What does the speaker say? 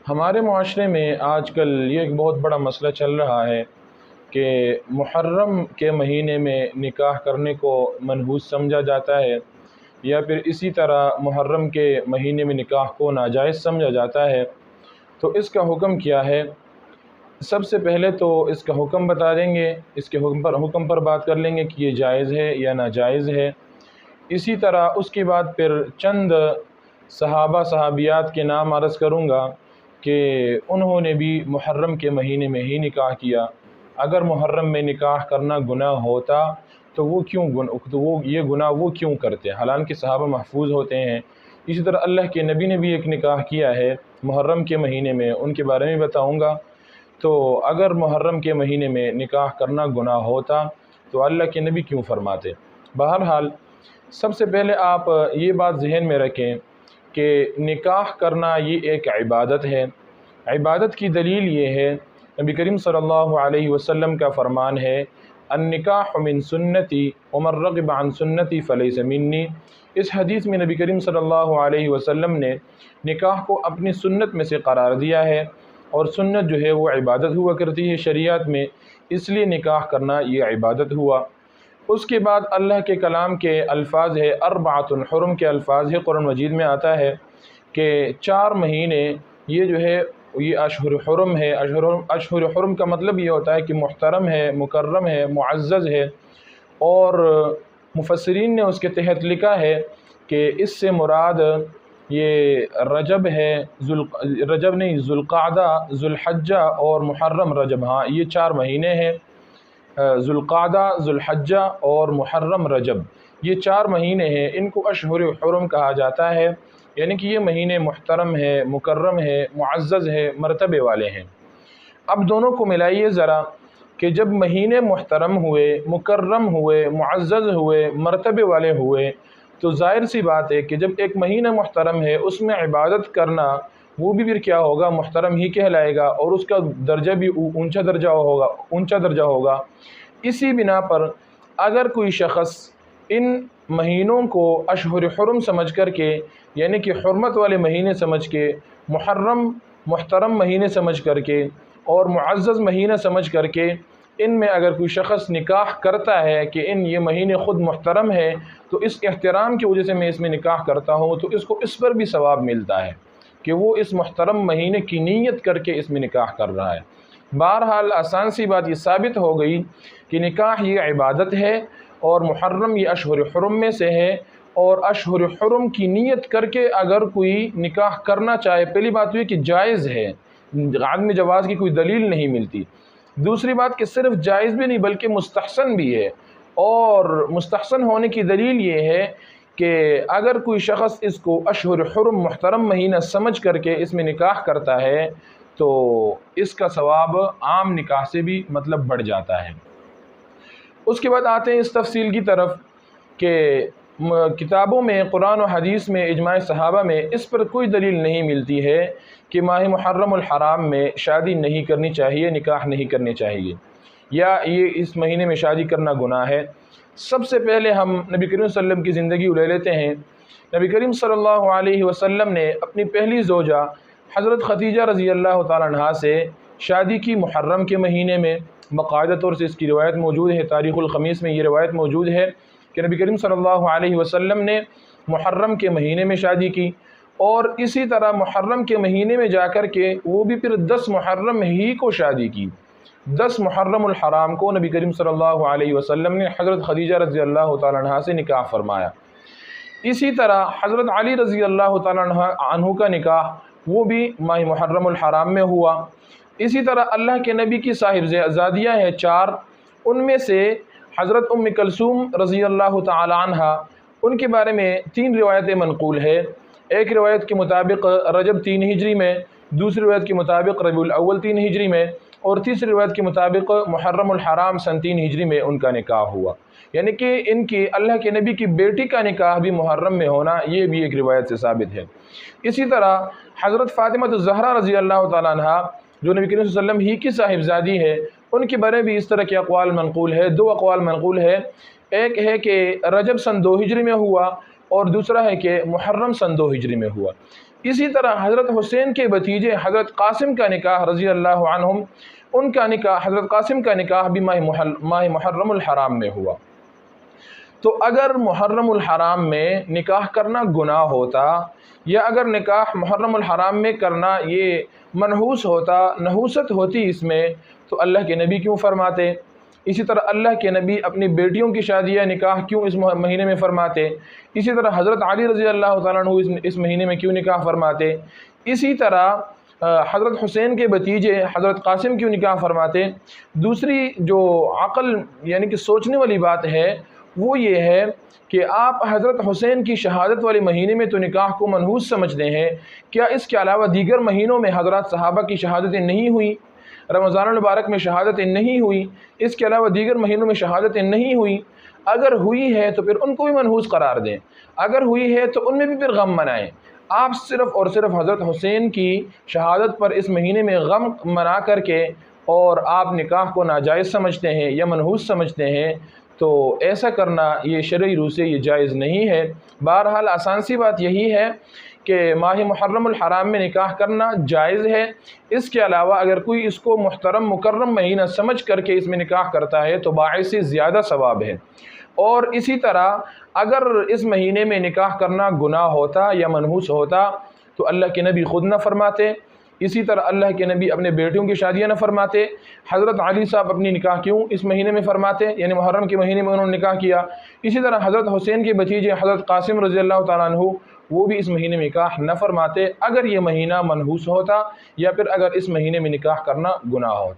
ہمارے معاشرے میں آج کل یہ ایک بہت بڑا مسئلہ چل رہا ہے کہ محرم کے مہینے میں نکاح کرنے کو منحوس سمجھا جاتا ہے، یا پھر اسی طرح محرم کے مہینے میں نکاح کو ناجائز سمجھا جاتا ہے۔ تو اس کا حکم کیا ہے؟ سب سے پہلے تو اس کا حکم بتا دیں گے، اس کے حکم پر بات کر لیں گے کہ یہ جائز ہے یا ناجائز ہے۔ اسی طرح اس کے بعد پھر چند صحابہ صحابیات کے نام عرض کروں گا کہ انہوں نے بھی محرم کے مہینے میں ہی نکاح کیا۔ اگر محرم میں نکاح کرنا گناہ ہوتا تو یہ گناہ وہ کیوں کرتے؟ حالانکہ صحابہ محفوظ ہوتے ہیں۔ اسی طرح اللہ کے نبی نے بھی ایک نکاح کیا ہے محرم کے مہینے میں، ان کے بارے میں بتاؤں گا۔ تو اگر محرم کے مہینے میں نکاح کرنا گناہ ہوتا تو اللہ کے نبی کیوں فرماتے؟ بہرحال سب سے پہلے آپ یہ بات ذہن میں رکھیں کہ نکاح کرنا یہ ایک عبادت ہے۔ عبادت کی دلیل یہ ہے، نبی کریم صلی اللہ علیہ وسلم کا فرمان ہے، النکاح من سنتی ومن رغب عن سنتی فلیس منی۔ اس حدیث میں نبی کریم صلی اللہ علیہ وسلم نے نکاح کو اپنی سنت میں سے قرار دیا ہے، اور سنت جو ہے وہ عبادت ہوا کرتی ہے شریعت میں، اس لیے نکاح کرنا یہ عبادت ہوا۔ اس کے بعد اللہ کے کلام کے الفاظ ہے، اربعۃ حرم کے الفاظ ہے، قرآن مجید میں آتا ہے کہ 4 مہینے یہ جو ہے یہ اشہر حرم ہے۔ اشہر حرم کا مطلب یہ ہوتا ہے کہ محترم ہے، مکرم ہے، معزز ہے، اور مفسرین نے اس کے تحت لکھا ہے کہ اس سے مراد یہ رجب ہے، رجب نہیں، ذوالقعدہ، ذوالحجہ اور محرم رجب، ہاں یہ 4 مہینے ہیں، ذوالقعدہ، ذوالحجہ اور محرم رجب، یہ 4 مہینے ہیں، ان کو اشہر حرم کہا جاتا ہے، یعنی کہ یہ مہینے محترم ہے، مکرم ہے، معزز ہے، مرتبے والے ہیں۔ اب دونوں کو ملائیے ذرا کہ جب مہینے محترم ہوئے، مکرم ہوئے، معزز ہوئے، مرتبے والے ہوئے، تو ظاہر سی بات ہے کہ جب ایک مہینہ محترم ہے اس میں عبادت کرنا وہ بھی پھر کیا ہوگا؟ محترم ہی کہلائے گا، اور اس کا درجہ بھی اونچا درجہ ہوگا۔ اسی بنا پر اگر کوئی شخص ان مہینوں کو اشہر حرم سمجھ کر کے، یعنی کہ حرمت والے مہینے سمجھ کے، محترم مہینے سمجھ کر کے اور معزز مہینہ سمجھ کر کے ان میں اگر کوئی شخص نکاح کرتا ہے کہ یہ مہینے خود محترم ہے، تو اس احترام کی وجہ سے میں اس میں نکاح کرتا ہوں، تو اس کو اس پر بھی ثواب ملتا ہے کہ وہ اس محترم مہینے کی نیت کر کے اس میں نکاح کر رہا ہے۔ بہرحال آسان سی بات یہ ثابت ہو گئی کہ نکاح یہ عبادت ہے، اور محرم یہ اشہر حرم میں سے ہے، اور اشہر حرم کی نیت کر کے اگر کوئی نکاح کرنا چاہے، پہلی بات یہ کہ جائز ہے، عدم جواز کی کوئی دلیل نہیں ملتی۔ دوسری بات کہ صرف جائز بھی نہیں بلکہ مستحسن بھی ہے، اور مستحسن ہونے کی دلیل یہ ہے کہ اگر کوئی شخص اس کو اشہر حرم محترم مہینہ سمجھ کر کے اس میں نکاح کرتا ہے تو اس کا ثواب عام نکاح سے بھی مطلب بڑھ جاتا ہے۔ اس کے بعد آتے ہیں اس تفصیل کی طرف کہ کتابوں میں، قرآن و حدیث میں، اجماع صحابہ میں اس پر کوئی دلیل نہیں ملتی ہے کہ ماہ محرم الحرام میں شادی نہیں کرنی چاہیے، نکاح نہیں کرنی چاہیے، یا یہ اس مہینے میں شادی کرنا گناہ ہے۔ سب سے پہلے ہم نبی کریم صلی اللہ علیہ وسلم کی زندگی لے لیتے ہیں۔ نبی کریم صلی اللہ علیہ وسلم نے اپنی پہلی زوجہ حضرت خدیجہ رضی اللہ تعالیٰ عنہا سے شادی کی محرم کے مہینے میں۔ باقاعدہ طور سے اس کی روایت موجود ہے، تاریخ الخمیس میں یہ روایت موجود ہے کہ نبی کریم صلی اللہ علیہ وسلم نے محرم کے مہینے میں شادی کی، اور اسی طرح محرم کے مہینے میں جا کر کے وہ بھی پھر 10 محرم ہی کو شادی کی۔ 10 محرم الحرام کو نبی کریم صلی اللہ علیہ وسلم نے حضرت خدیجہ رضی اللہ تعالیٰ عنہ سے نکاح فرمایا۔ اسی طرح حضرت علی رضی اللہ تعالیٰ عنہ کا نکاح وہ بھی ماہ محرم الحرام میں ہوا۔ اسی طرح اللہ کے نبی کی صاحبزادیاں ہیں 4، ان میں سے حضرت ام کلثوم رضی اللہ تعالی عنہ، ان کے بارے میں 3 روایتیں منقول ہے۔ ایک روایت کے مطابق رجب 3 ہجری میں، دوسری روایت کے مطابق ربیع الاول 3 ہجری میں، اور تیسری روایت کے مطابق محرم الحرام سن 3 ہجری میں ان کا نکاح ہوا، یعنی کہ ان کی اللہ کے نبی کی بیٹی کا نکاح بھی محرم میں ہونا یہ بھی ایک روایت سے ثابت ہے۔ اسی طرح حضرت فاطمہ الزہرا رضی اللہ تعالیٰ عنہ جو نبی کریم صلی اللہ علیہ وسلم ہی کی صاحبزادی ہے، ان کے بارے بھی اس طرح کے اقوال منقول ہے۔ 2 اقوال منقول ہے، ایک ہے کہ رجب سن 2 ہجری میں ہوا، اور دوسرا ہے کہ محرم سن 2 ہجری میں ہوا۔ اسی طرح حضرت حسین کے بھتیجے حضرت قاسم کا نکاح رضی اللہ عنہم، ان کا نکاح، حضرت قاسم کا نکاح بھی ماہ محرم الحرام میں ہوا۔ تو اگر محرم الحرام میں نکاح کرنا گناہ ہوتا، یا اگر نکاح محرم الحرام میں کرنا یہ منحوس ہوتا، نحوست ہوتی اس میں، تو اللہ کے نبی کیوں فرماتے؟ اسی طرح اللہ کے نبی اپنی بیٹیوں کی شادیہ نکاح کیوں اس مہینے میں فرماتے؟ اسی طرح حضرت علی رضی اللہ تعالیٰ عنہ اس مہینے میں کیوں نکاح فرماتے؟ اسی طرح حضرت حسین کے بھتیجے حضرت قاسم کیوں نکاح فرماتے؟ دوسری جو عقل یعنی کہ سوچنے والی بات ہے وہ یہ ہے کہ آپ حضرت حسین کی شہادت والے مہینے میں تو نکاح کو منحوس سمجھتے ہیں، کیا اس کے علاوہ دیگر مہینوں میں حضرات صحابہ کی شہادتیں نہیں ہوئی؟ رمضان المبارک میں شہادتیں نہیں ہوئی؟ اس کے علاوہ دیگر مہینوں میں شہادتیں نہیں ہوئی؟ اگر ہوئی ہے تو پھر ان کو بھی منحوس قرار دیں، اگر ہوئی ہے تو ان میں بھی پھر غم منائیں۔ آپ صرف اور صرف حضرت حسین کی شہادت پر اس مہینے میں غم منا کر کے اور آپ نکاح کو ناجائز سمجھتے ہیں یا منحوس سمجھتے ہیں، تو ایسا کرنا یہ شرعی روح سے یہ جائز نہیں ہے۔ بہرحال آسان سی بات یہی ہے کہ ماہ محرم الحرام میں نکاح کرنا جائز ہے۔ اس کے علاوہ اگر کوئی اس کو محترم مکرم مہینہ سمجھ کر کے اس میں نکاح کرتا ہے تو باعث زیادہ ثواب ہے۔ اور اسی طرح اگر اس مہینے میں نکاح کرنا گناہ ہوتا یا منحوس ہوتا تو اللہ کے نبی خود نہ فرماتے، اسی طرح اللہ کے نبی اپنے بیٹیوں کی شادیاں نہ فرماتے۔ حضرت علی صاحب اپنی نکاح کیوں اس مہینے میں فرماتے، یعنی محرم کے مہینے میں انہوں نے نکاح کیا؟ اسی طرح حضرت حسین کے بھتیجے حضرت قاسم رضی اللہ تعالیٰ عنہ وہ بھی اس مہینے میں نکاح نہ فرماتے اگر یہ مہینہ منحوس ہوتا یا پھر اگر اس مہینے میں نکاح کرنا گناہ ہوتا۔